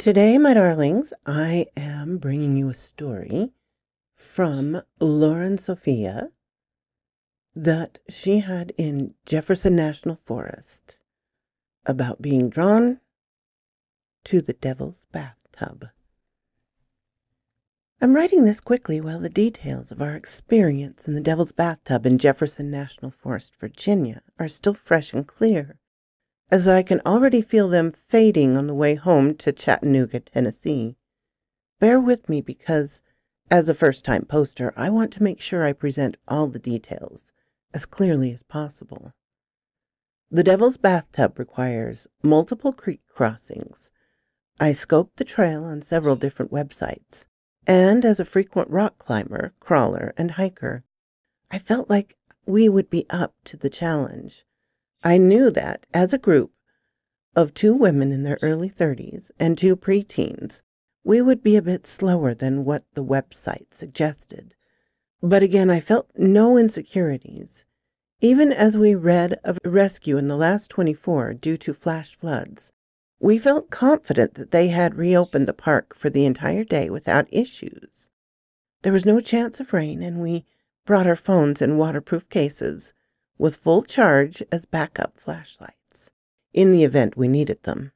Today, my darlings, I am bringing you a story from Lauren Sophia that she had in Jefferson National Forest about being drawn to the devil's bathtub. I'm writing this quickly while the details of our experience in the devil's bathtub in Jefferson National Forest, Virginia, are still fresh and clear, as I can already feel them fading on the way home to Chattanooga, Tennessee. Bear with me because, as a first-time poster, I want to make sure I present all the details as clearly as possible. The Devil's Bathtub requires multiple creek crossings. I scoped the trail on several different websites, and as a frequent rock climber, crawler, and hiker, I felt like we would be up to the challenge. I knew that, as a group of two women in their early 30s and two preteens, we would be a bit slower than what the website suggested. But again, I felt no insecurities. Even as we read of a rescue in the last 24 due to flash floods, we felt confident that they had reopened the park for the entire day without issues. There was no chance of rain, and we brought our phones in waterproof cases with full charge as backup flashlights, in the event we needed them.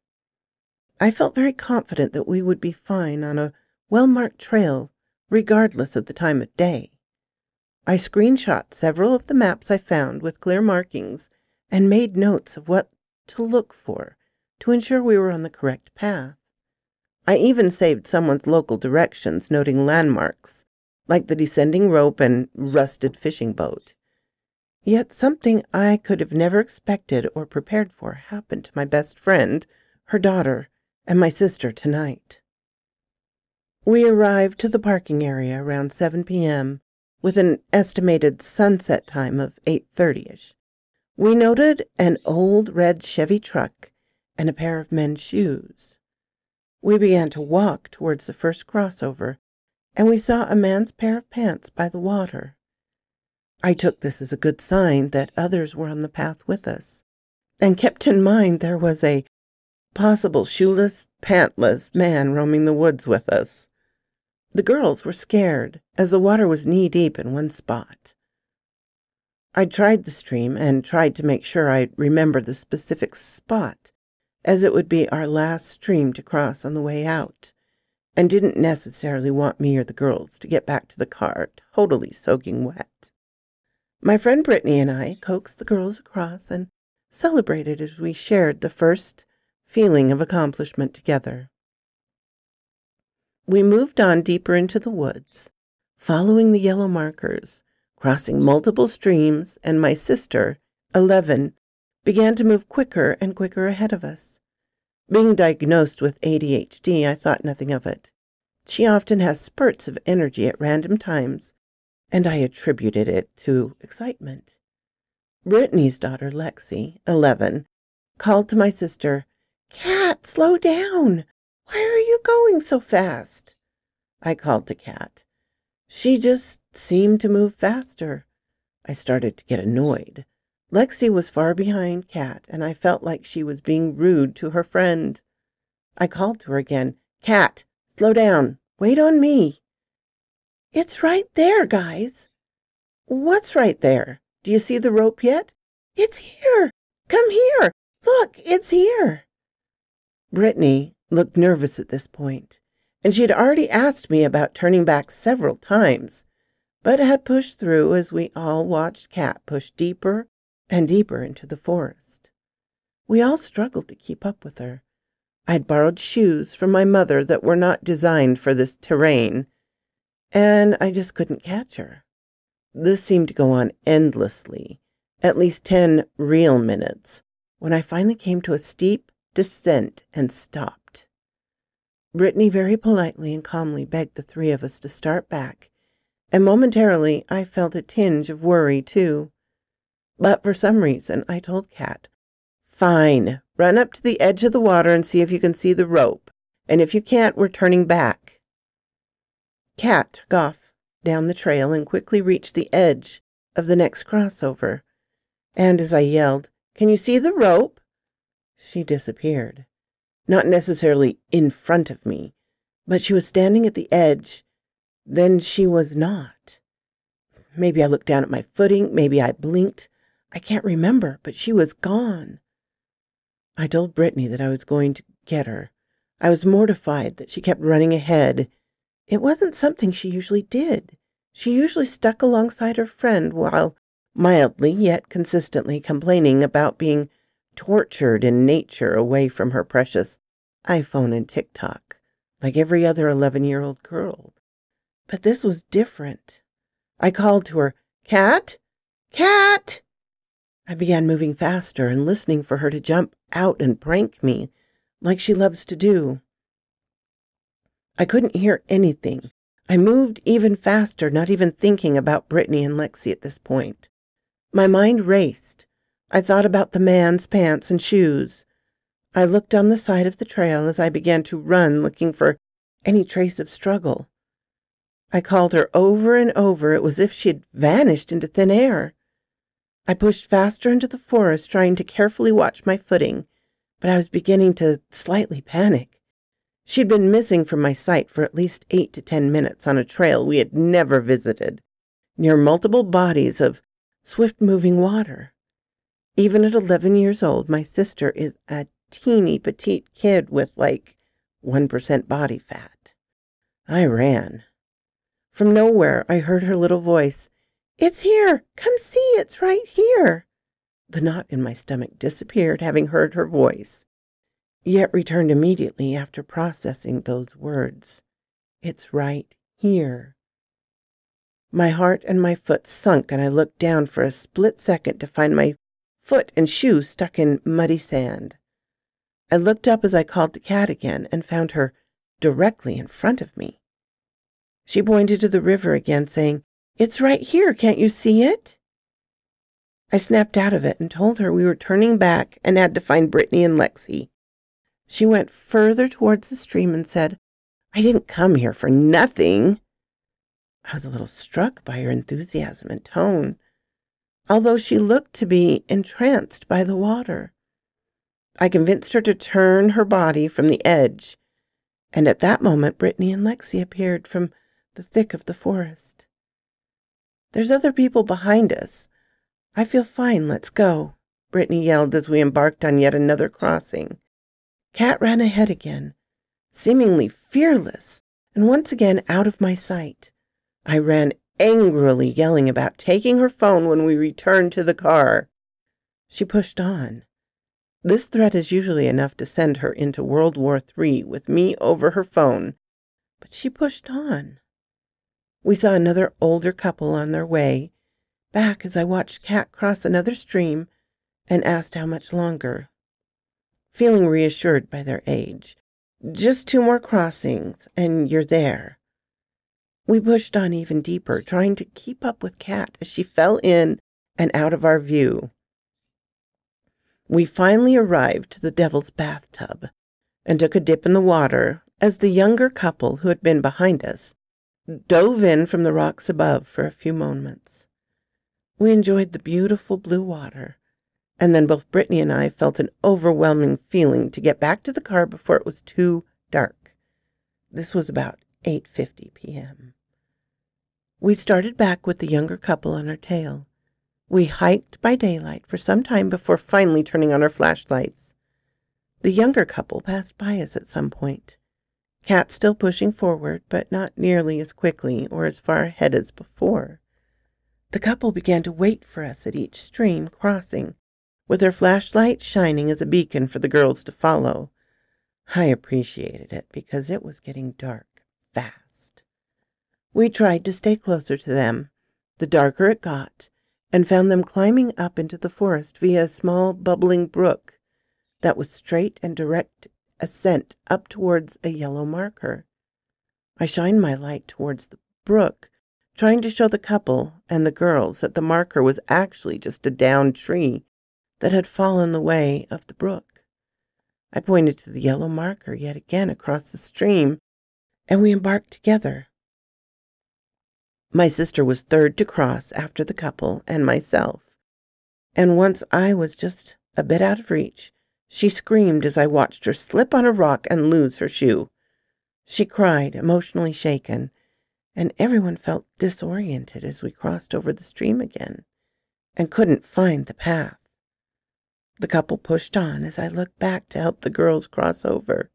I felt very confident that we would be fine on a well-marked trail, regardless of the time of day. I screenshot several of the maps I found with clear markings and made notes of what to look for to ensure we were on the correct path. I even saved someone's local directions, noting landmarks, like the descending rope and rusted fishing boat. Yet something I could have never expected or prepared for happened to my best friend, her daughter, and my sister tonight. We arrived to the parking area around 7 p.m. with an estimated sunset time of 8:30ish. We noted an old red Chevy truck and a pair of men's shoes. We began to walk towards the first crossover, and we saw a man's pair of pants by the water. I took this as a good sign that others were on the path with us, and kept in mind there was a possible shoeless, pantless man roaming the woods with us. The girls were scared, as the water was knee-deep in one spot. I tried the stream and tried to make sure I remembered the specific spot, as it would be our last stream to cross on the way out, and didn't necessarily want me or the girls to get back to the car totally soaking wet. My friend Brittany and I coaxed the girls across and celebrated as we shared the first feeling of accomplishment together. We moved on deeper into the woods, following the yellow markers, crossing multiple streams, and my sister, 11, began to move quicker and quicker ahead of us. Being diagnosed with ADHD, I thought nothing of it. She often has spurts of energy at random times, and I attributed it to excitement. Brittany's daughter, Lexi, 11, called to my sister, "Kat, slow down! Why are you going so fast?" I called to Kat. She just seemed to move faster. I started to get annoyed. Lexi was far behind Kat, and I felt like she was being rude to her friend. I called to her again, "Kat, slow down! Wait on me!" "It's right there, guys." "What's right there? Do you see the rope yet?" "It's here! Come here! Look, it's here!" Brittany looked nervous at this point, and she had already asked me about turning back several times, but had pushed through as we all watched Kat push deeper and deeper into the forest. We all struggled to keep up with her. I'd borrowed shoes from my mother that were not designed for this terrain, and I just couldn't catch her. This seemed to go on endlessly, at least 10 real minutes, when I finally came to a steep descent and stopped. Brittany very politely and calmly begged the three of us to start back, and momentarily I felt a tinge of worry too. But for some reason I told Kat, "Fine, run up to the edge of the water and see if you can see the rope, and if you can't, we're turning back." Kat took off down the trail and quickly reached the edge of the next crossover, and as I yelled, "Can you see the rope?" she disappeared. not necessarily in front of me, but she was standing at the edge. Then she was not. Maybe I looked down at my footing, maybe I blinked. I can't remember, but she was gone. I told Brittany that I was going to get her. I was mortified that she kept running ahead. It wasn't something she usually did. She usually stuck alongside her friend while mildly yet consistently complaining about being tortured in nature away from her precious iPhone and TikTok, like every other 11-year-old girl. But this was different. I called to her, "Cat? Cat!" I began moving faster and listening for her to jump out and prank me, like she loves to do. I couldn't hear anything. I moved even faster, not even thinking about Brittany and Lexi at this point. My mind raced. I thought about the man's pants and shoes. I looked down the side of the trail as I began to run, looking for any trace of struggle. I called her over and over. It was as if she had vanished into thin air. I pushed faster into the forest, trying to carefully watch my footing, but I was beginning to slightly panic. She'd been missing from my sight for at least 8 to 10 minutes on a trail we had never visited, near multiple bodies of swift-moving water. Even at 11 years old, my sister is a teeny petite kid with like 1% body fat. I ran. From nowhere, I heard her little voice, "It's here! Come see, it's right here!" The knot in my stomach disappeared, having heard her voice, yet returned immediately after processing those words. It's right here. My heart and my foot sunk, and I looked down for a split second to find my foot and shoe stuck in muddy sand. I looked up as I called the cat again and found her directly in front of me. She pointed to the river again, saying, "It's right here, can't you see it?" I snapped out of it and told her we were turning back and had to find Brittany and Lexi. She went further towards the stream and said, "I didn't come here for nothing." I was a little struck by her enthusiasm and tone, although she looked to be entranced by the water. I convinced her to turn her body from the edge, and at that moment Brittany and Lexi appeared from the thick of the forest. "There's other people behind us. I feel fine, let's go," Brittany yelled as we embarked on yet another crossing. Kat ran ahead again, seemingly fearless, and once again out of my sight. I ran angrily, yelling about taking her phone when we returned to the car. She pushed on. This threat is usually enough to send her into World War III with me over her phone, but she pushed on. We saw another older couple on their way back as I watched Kat cross another stream and asked how much longer. Feeling reassured by their age, "Just 2 more crossings, and you're there." We pushed on even deeper, trying to keep up with Kat as she fell in and out of our view. We finally arrived to the Devil's Bathtub and took a dip in the water as the younger couple who had been behind us dove in from the rocks above for a few moments. We enjoyed the beautiful blue water, and then both Brittany and I felt an overwhelming feeling to get back to the car before it was too dark. This was about 8:50 p.m. We started back with the younger couple on our tail. We hiked by daylight for some time before finally turning on our flashlights. The younger couple passed by us at some point, Kat still pushing forward, but not nearly as quickly or as far ahead as before. The couple began to wait for us at each stream crossing, with their flashlights shining as a beacon for the girls to follow. I appreciated it because it was getting dark fast. We tried to stay closer to them, the darker it got, and found them climbing up into the forest via a small bubbling brook that was straight and direct ascent up towards a yellow marker. I shined my light towards the brook, trying to show the couple and the girls that the marker was actually just a downed tree that had fallen the way of the brook. I pointed to the yellow marker yet again across the stream, and we embarked together. My sister was third to cross after the couple and myself, and once I was just a bit out of reach, She screamed as I watched her slip on a rock and lose her shoe. She cried, emotionally shaken, and everyone felt disoriented as we crossed over the stream again and couldn't find the path. The couple pushed on as I looked back to help the girls cross over.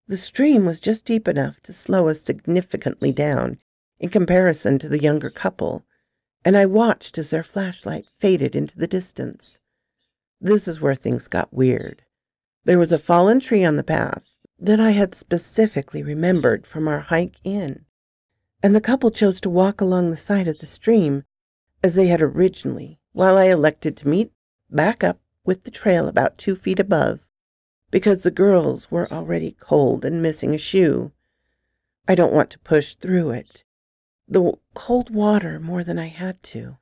The stream was just deep enough to slow us significantly down in comparison to the younger couple, and I watched as their flashlight faded into the distance. This is where things got weird. There was a fallen tree on the path that I had specifically remembered from our hike in, and the couple chose to walk along the side of the stream as they had originally, while I elected to meet back up with the trail about 2 feet above, because the girls were already cold and missing a shoe. I don't want to push through it, the cold water, more than I had to.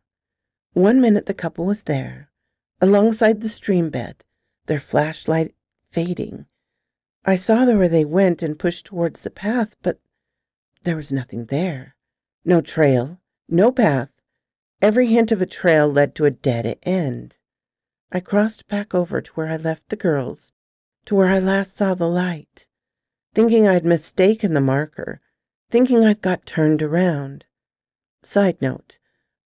1 minute the couple was there, alongside the stream bed, their flashlight fading. I saw where they went and pushed towards the path, but there was nothing there. No trail, no path. Every hint of a trail led to a dead end. I crossed back over to where I left the girls, to where I last saw the light, thinking I'd mistaken the marker, thinking I'd got turned around. Side note,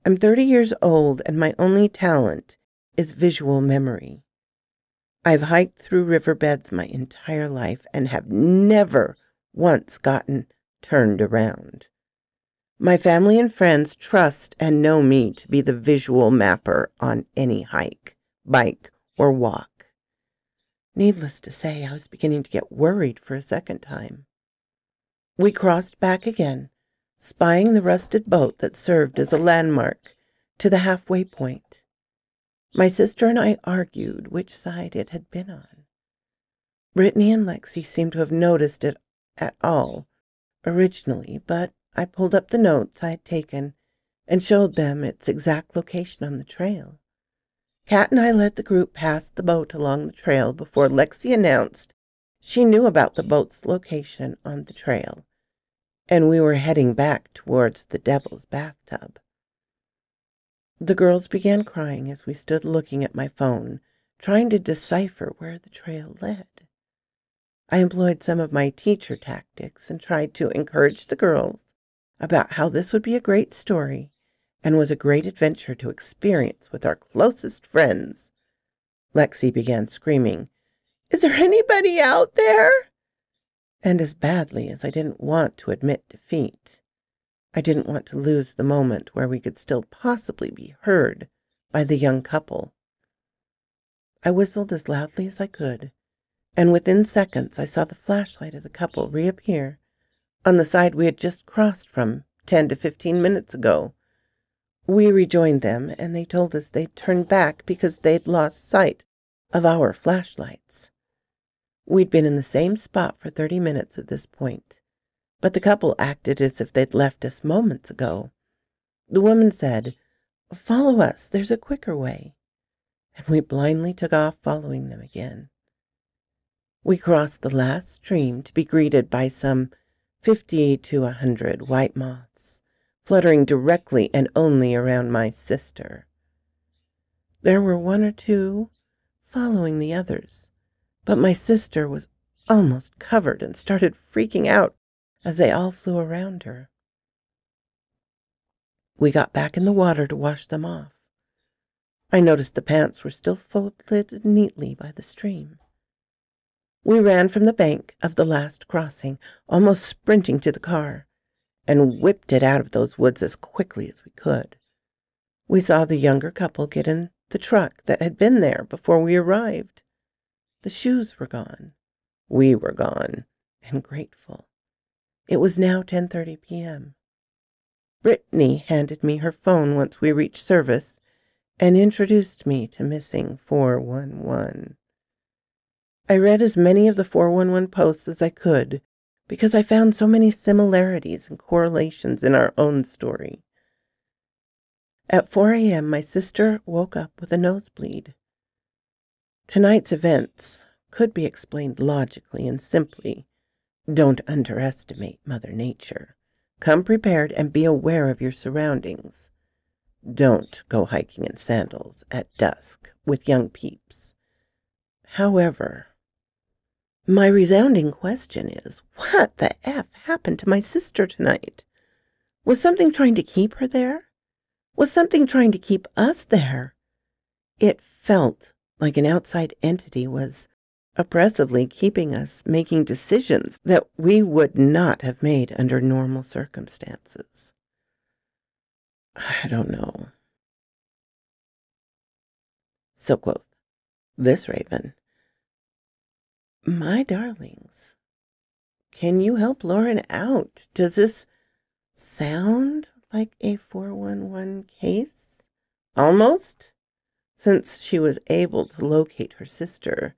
I'm 30 years old and my only talent is visual memory. I've hiked through riverbeds my entire life and have never once gotten turned around. My family and friends trust and know me to be the visual mapper on any hike, bike, or walk. Needless to say, I was beginning to get worried for a second time. We crossed back again, spying the rusted boat that served as a landmark to the halfway point. My sister and I argued which side it had been on. Brittany and Lexi seemed to have noticed it at all originally, but I pulled up the notes I had taken and showed them its exact location on the trail. Kat and I led the group past the boat along the trail before Lexi announced she knew about the boat's location on the trail, and we were heading back towards the Devil's Bathtub. The girls began crying as we stood looking at my phone, trying to decipher where the trail led. I employed some of my teacher tactics and tried to encourage the girls about how this would be a great story and was a great adventure to experience with our closest friends. Lexi began screaming, "Is there anybody out there?" And as badly as I didn't want to admit defeat, I didn't want to lose the moment where we could still possibly be heard by the young couple. I whistled as loudly as I could, and within seconds I saw the flashlight of the couple reappear on the side we had just crossed from 10 to 15 minutes ago. We rejoined them, and they told us they'd turned back because they'd lost sight of our flashlights. We'd been in the same spot for 30 minutes at this point, but the couple acted as if they'd left us moments ago. The woman said, "Follow us, there's a quicker way," and we blindly took off following them again. We crossed the last stream to be greeted by some 50 to 100 white moths, fluttering directly and only around my sister. There were 1 or 2 following the others, but my sister was almost covered and started freaking out as they all flew around her. We got back in the water to wash them off. I noticed the pants were still folded neatly by the stream. We ran from the bank of the last crossing, almost sprinting to the car, and whipped it out of those woods as quickly as we could. We saw the younger couple get in the truck that had been there before we arrived. The shoes were gone. We were gone, and grateful. It was now 10:30 p.m. Brittany handed me her phone once we reached service and introduced me to missing 411. I read as many of the 411 posts as I could because I found so many similarities and correlations in our own story. At 4 a.m., my sister woke up with a nosebleed. Tonight's events could be explained logically and simply. Don't underestimate Mother Nature. Come prepared and be aware of your surroundings. Don't go hiking in sandals at dusk with young peeps. However, my resounding question is, what the F happened to my sister tonight? Was something trying to keep her there? Was something trying to keep us there? It felt like an outside entity was oppressively keeping us making decisions that we would not have made under normal circumstances. I don't know. So quoth this raven, "My darlings, can you help Lauren out? Does this sound like a 411 case? Almost? Since she was able to locate her sister.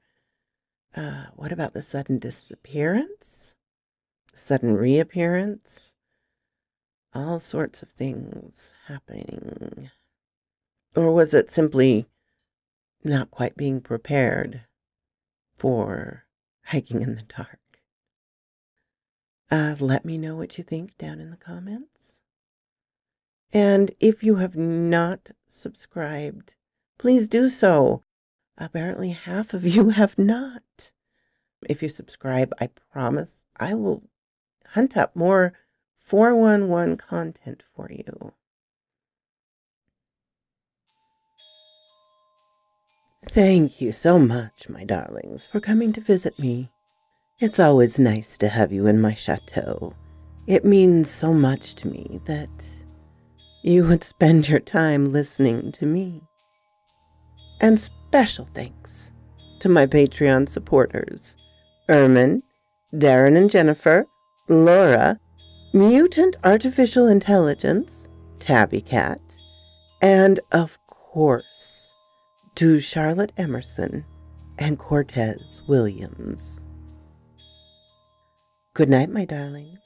What about the sudden disappearance? Sudden reappearance? All sorts of things happening. Or was it simply not quite being prepared for hiking in the dark?" Let me know what you think down in the comments. And if you have not subscribed, please do so. Apparently half of you have not. If you subscribe, I promise I will hunt up more 411 content for you. Thank you so much, my darlings, for coming to visit me. It's always nice to have you in my chateau. It means so much to me that you would spend your time listening to me. And special thanks to my Patreon supporters, Ermin, Darren and Jennifer, Laura, Mutant Artificial Intelligence, Tabby Cat, and of course, to Charlotte Emerson and Cortez Williams. Good night, my darlings.